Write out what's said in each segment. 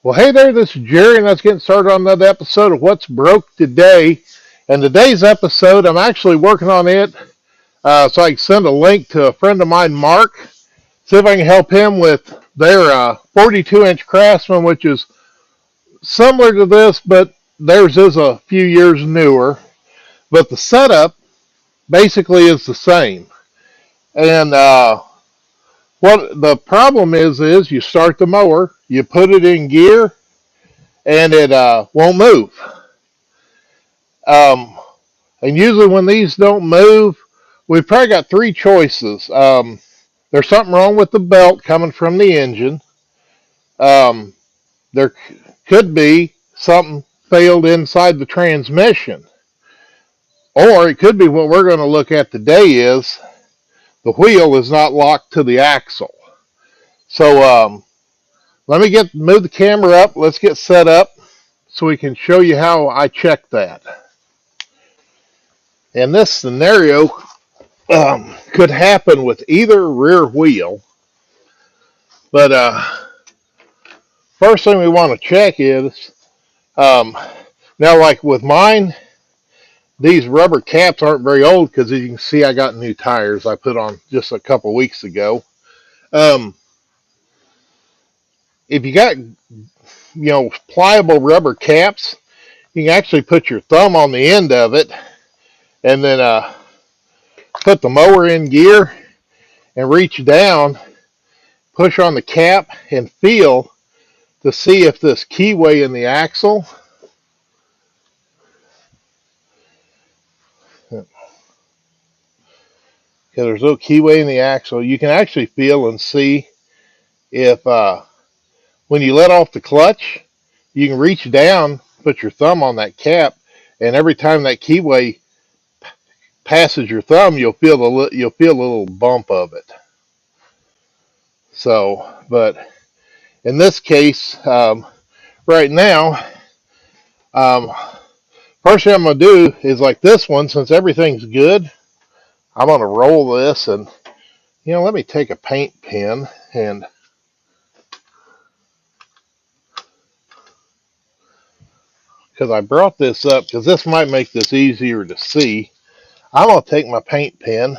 Well, hey there, this is Jerry, and let's get started on another episode of What's Broke Today. And today's episode, I'm actually working on it so I can send a link to a friend of mine, Mark, see if I can help him with their 42-inch Craftsman, which is similar to this, but theirs is a few years newer. But the setup basically is the same. And what the problem is you start the mower, you put it in gear, and it won't move. Um, and usually when these don't move, we've probably got three choices. There's something wrong with the belt coming from the engine. There could be something failed inside the transmission. Or it could be what we're going to look at today is the wheel is not locked to the axle. So let me move the camera up. Let's get set up so we can show you how I check that. And this scenario could happen with either rear wheel. But first thing we want to check is, now like with mine, these rubber caps aren't very old because as you can see I got new tires I put on just a couple weeks ago. If you got pliable rubber caps, you can actually put your thumb on the end of it and then put the mower in gear and reach down, push on the cap and feel to see if this keyway in the axle there's no keyway in the axle. You can actually feel and see if when you let off the clutch, you can reach down, put your thumb on that cap, and every time that keyway passes your thumb, you'll feel a little bump of it. So, but in this case, right now, first thing I'm going to do is like this one, since everything's good, I'm going to roll this and, let me take a paint pen and because I brought this up because this might make this easier to see. I'm going to take my paint pen.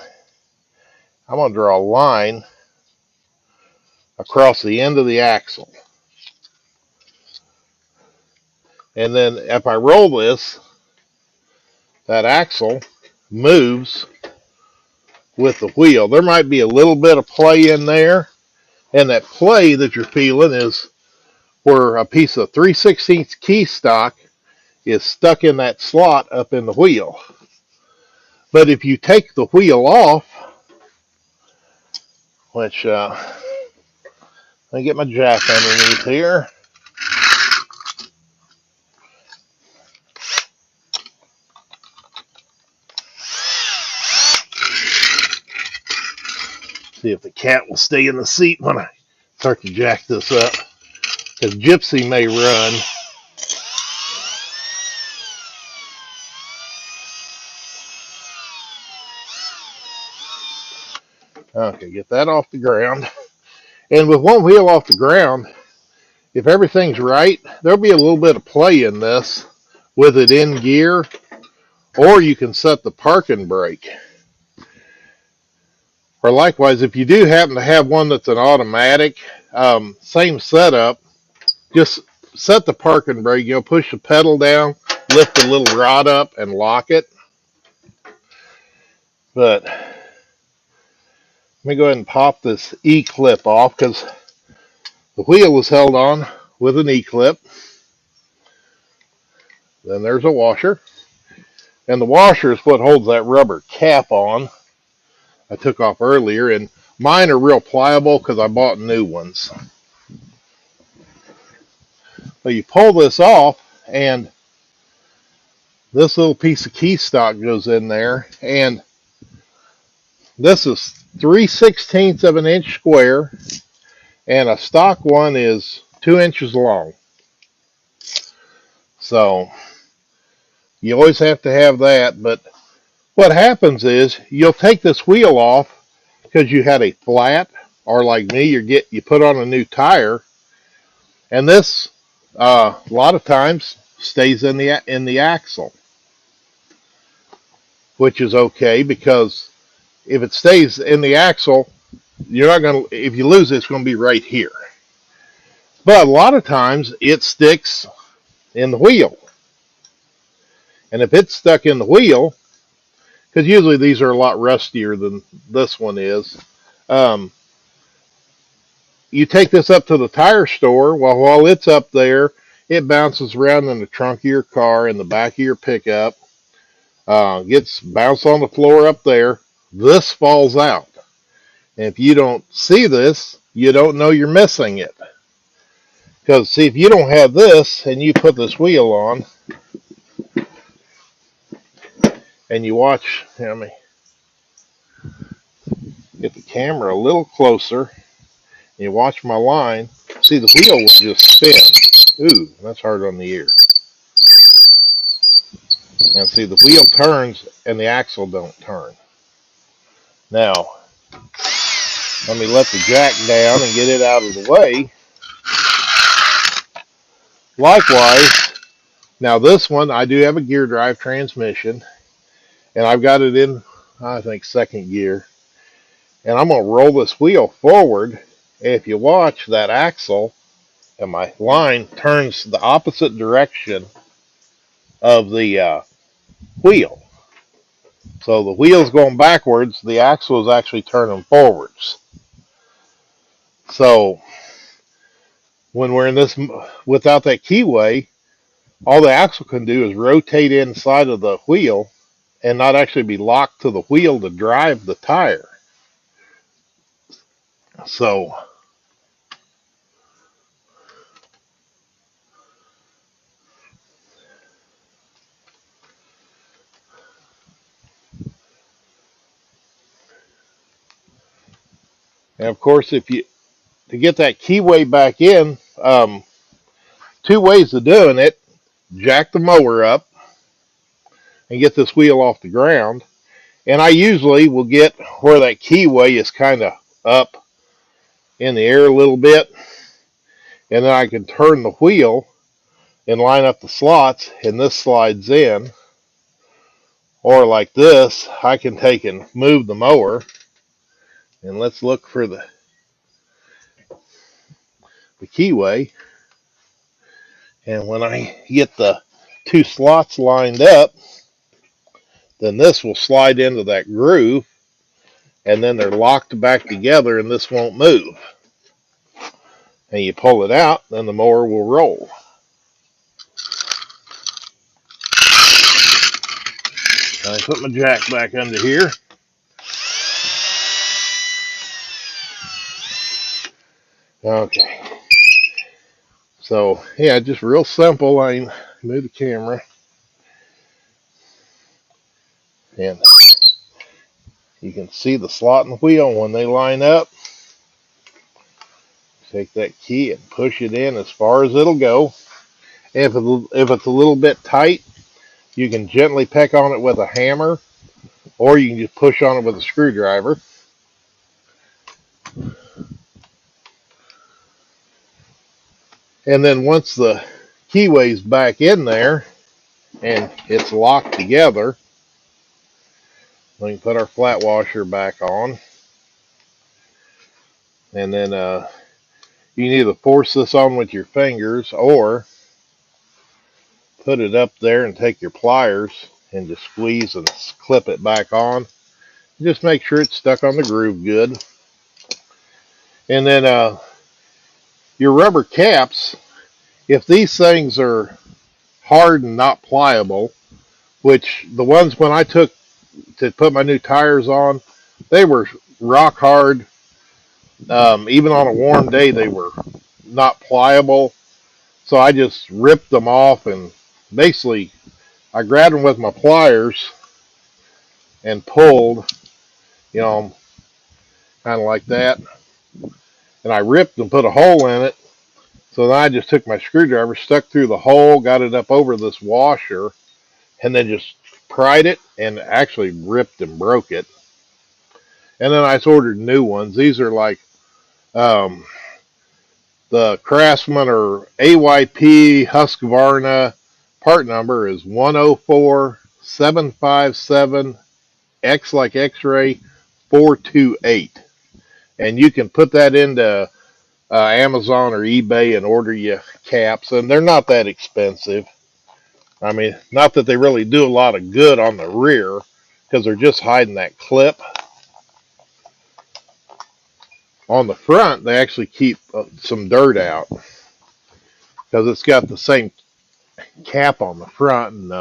I'm going to draw a line across the end of the axle. And then if I roll this, that axle moves with the wheel. There might be a little bit of play in there. And that play that you're feeling is where a piece of 3/16 key stock is stuck in that slot up in the wheel. But if you take the wheel off, which let me get my jack underneath here. See if the cat will stay in the seat when I start to jack this up, because Gypsy may run. Okay, get that off the ground. And with one wheel off the ground, if everything's right, there'll be a little bit of play in this with it in gear, or you can set the parking brake. Or likewise, if you do happen to have one that's an automatic, same setup, just set the parking brake, push the pedal down, lift the little rod up and lock it. But let me go ahead and pop this E-clip off because the wheel was held on with an E-clip. Then there's a washer. And the washer is what holds that rubber cap on I took off earlier. And mine are real pliable because I bought new ones. So you pull this off and this little piece of key stock goes in there. And this is 3/16 of an inch square, and a stock one is 2 inches long. So you always have to have that. But what happens is you'll take this wheel off because you had a flat, or like me, you put on a new tire, and this A lot of times stays in the axle, which is okay because if it stays in the axle, you're not going to, if you lose it, it's going to be right here. But a lot of times it sticks in the wheel. And if it's stuck in the wheel, because usually these are a lot rustier than this one is, um, you take this up to the tire store. Well, while it's up there, it bounces around in the trunk of your car, in the back of your pickup, gets bounced on the floor up there. This falls out. And if you don't see this, you don't know you're missing it. Because, see, if you don't have this and you put this wheel on and you watch, let me get the camera a little closer, and you watch my line, see, the wheel will just spin. Ooh, that's hard on the ear. And see, the wheel turns and the axle don't turn. Now, let me let the jack down and get it out of the way. Likewise, now this one, I do have a gear drive transmission, and I've got it in, I think, second gear. And I'm going to roll this wheel forward. And if you watch, that axle and my line turns the opposite direction of the wheel. So the wheel's going backwards, the axle is actually turning forwards. So when we're in this without that keyway, all the axle can do is rotate inside of the wheel and not actually be locked to the wheel to drive the tire. So and of course, if you to get that keyway back in, two ways of doing it: jack the mower up and get this wheel off the ground. And I usually will get where that keyway is kind of up in the air a little bit, and then I can turn the wheel and line up the slots, and this slides in. Or like this, I can take and move the mower, and let's look for the keyway. And when I get the two slots lined up, then this will slide into that groove, and then they're locked back together, and this won't move. And you pull it out, then the mower will roll. I put my jack back under here. Okay. So, yeah, just real simple. I move the camera. And you can see the slot and the wheel when they line up. Take that key and push it in as far as it'll go. If it's a little bit tight, you can gently peck on it with a hammer, or you can just push on it with a screwdriver. And then once the keyway's back in there and it's locked together, we can put our flat washer back on. And then you can either force this on with your fingers or put it up there and take your pliers and just squeeze and clip it back on. Just make sure it's stuck on the groove good. And then your rubber caps, if these things are hard and not pliable, which the ones when I took to put my new tires on, they were rock hard. Even on a warm day, they were not pliable. So I just ripped them off, and basically I grabbed them with my pliers and pulled, kind of like that. And I ripped and put a hole in it. So then I just took my screwdriver, stuck through the hole, got it up over this washer, and then just pried it and actually ripped and broke it. And then I ordered new ones. These are like The Craftsman or AYP Husqvarna part number is 104757 X like X-ray 428. And you can put that into Amazon or eBay and order you caps, and they're not that expensive. I mean, not that they really do a lot of good on the rear because they're just hiding that clip. On the front, they actually keep some dirt out because it's got the same cap on the front. And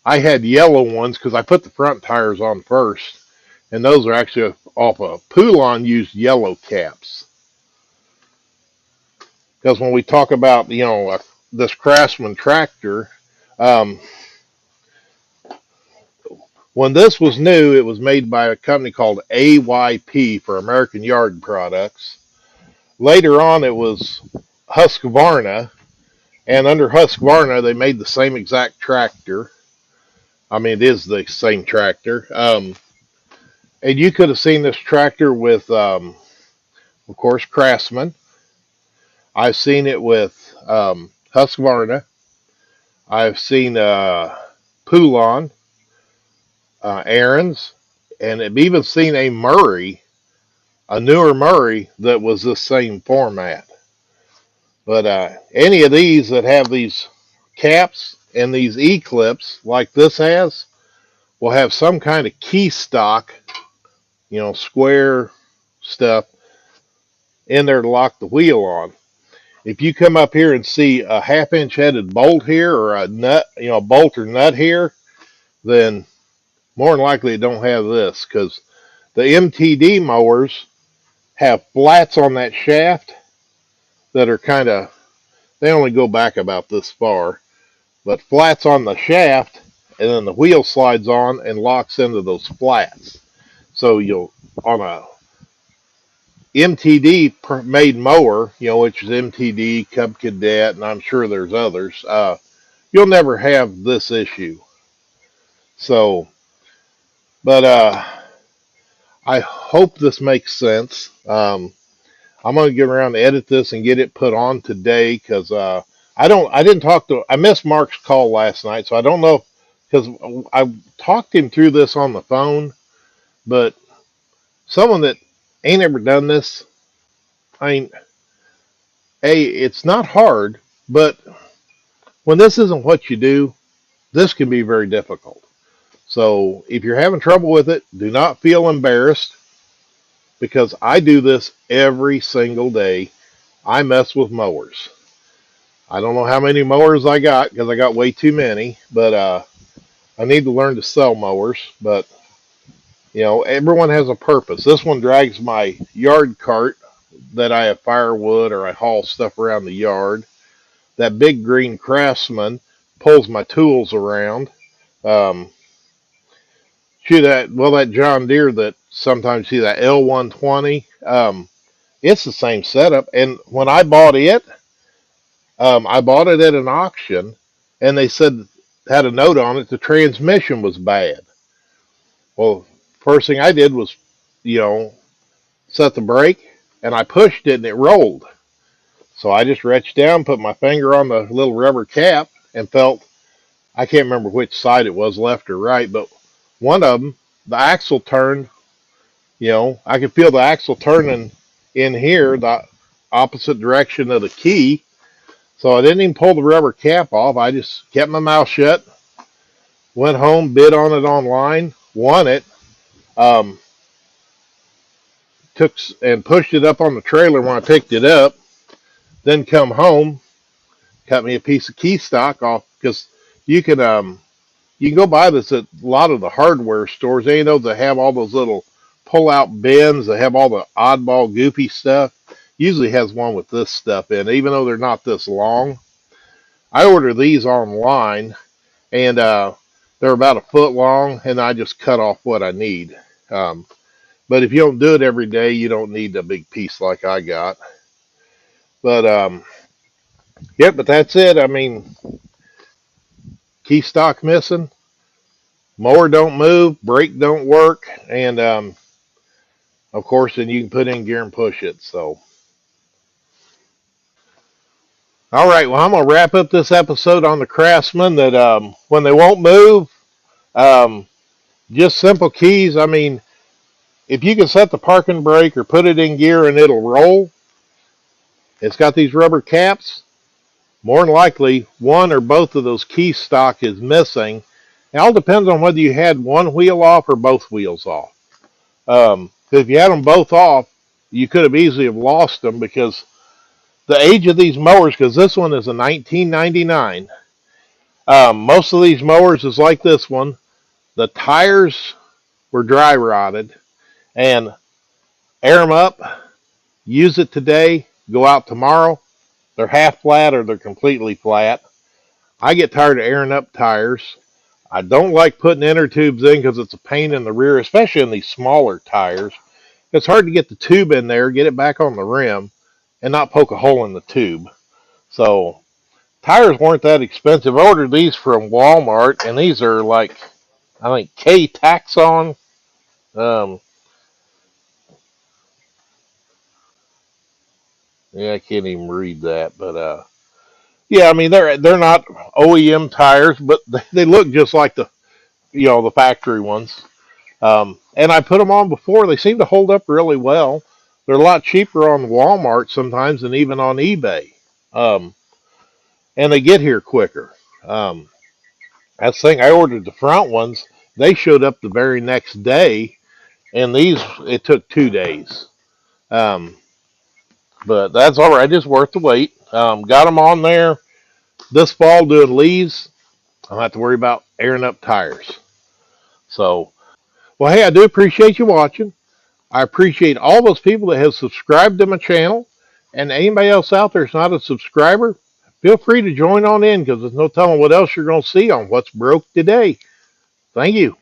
I had yellow ones because I put the front tires on first, and those are actually off a poulan used yellow caps. Because when we talk about this Craftsman tractor, um, when this was new, it was made by a company called AYP for American Yard Products. Later on, it was Husqvarna, and under Husqvarna, they made the same exact tractor. I mean, it is the same tractor. And you could have seen this tractor with, of course, Craftsman. I've seen it with Husqvarna. I've seen Poulan, Aaron's, and I've even seen a Murray, a newer Murray that was the same format. But any of these that have these caps and these E-clips like this has will have some kind of key stock, square stuff in there to lock the wheel on. If you come up here and see a half-inch headed bolt here or a nut, bolt or nut here, then more than likely it don't have this, because the MTD mowers have flats on that shaft that are they only go back about this far, but flats on the shaft, and then the wheel slides on and locks into those flats. So on a MTD made mower, which is MTD, Cub Cadet, and I'm sure there's others, you'll never have this issue. So, but I hope this makes sense. I'm going to get around to edit this and get it put on today because I missed Mark's call last night, so I don't know because I talked him through this on the phone, but someone that ain't ever done this, I mean, it's not hard, but when this isn't what you do, this can be very difficult. So if you're having trouble with it, do not feel embarrassed because I do this every single day. I mess with mowers. I don't know how many mowers I got because I got way too many, but I need to learn to sell mowers. But everyone has a purpose. This one drags my yard cart that I have firewood or I haul stuff around the yard. That big green Craftsman pulls my tools around. Um, that John Deere that sometimes you see that L120. It's the same setup. And when I bought it at an auction, and they had a note on it, the transmission was bad. Well, first thing I did was, set the brake, and I pushed it, and it rolled. So I just reached down, put my finger on the little rubber cap, and felt, I can't remember which side it was, left or right, but one of them, the axle turned, I could feel the axle turning in here, the opposite direction of the key. So I didn't even pull the rubber cap off. I just kept my mouth shut, went home, bid on it online, won it, um, took and pushed it up on the trailer when I picked it up, then come home, cut me a piece of key stock off because you can go buy this at a lot of the hardware stores. They that have all those little pull-out bins that have all the oddball, goofy stuff. Usually has one with this stuff in it, even though they're not this long. I order these online, and they're about a foot long, and I just cut off what I need. But if you don't do it every day, you don't need a big piece like I got. But but that's it. I mean, key stock missing, mower don't move, brake don't work, and of course, then you can put in gear and push it. So All right, well, I'm going to wrap up this episode on the Craftsman that when they won't move, um, just simple keys. I mean, if you can set the parking brake or put it in gear and it'll roll, it's got these rubber caps. More than likely, one or both of those key stock is missing. It all depends on whether you had one wheel off or both wheels off. If you had them both off, you could have easily have lost them because the age of these mowers, because this one is a 1999, most of these mowers is like this one. The tires were dry rotted, and air them up, use it today, go out tomorrow, they're half flat or they're completely flat. I get tired of airing up tires. I don't like putting inner tubes in because it's a pain in the rear, especially in these smaller tires. It's hard to get the tube in there, get it back on the rim, and not poke a hole in the tube. So tires weren't that expensive. I ordered these from Walmart, and these are like, I think, K Taxon. Um, yeah, I can't even read that, but yeah, I mean they're not OEM tires, but they look just like the factory ones. And I put them on before. They seem to hold up really well. They're a lot cheaper on Walmart sometimes than even on eBay. Um, and they get here quicker. Um, that's the thing. I ordered the front ones. They showed up the very next day, and these it took 2 days. Um, but that's all right. It's worth the wait. Got them on there this fall doing leaves. I don't have to worry about airing up tires. So, well, hey, I do appreciate you watching. I appreciate all those people that have subscribed to my channel. And anybody else out there that's not a subscriber, feel free to join on in because there's no telling what else you're going to see on What's Broke Today. Thank you.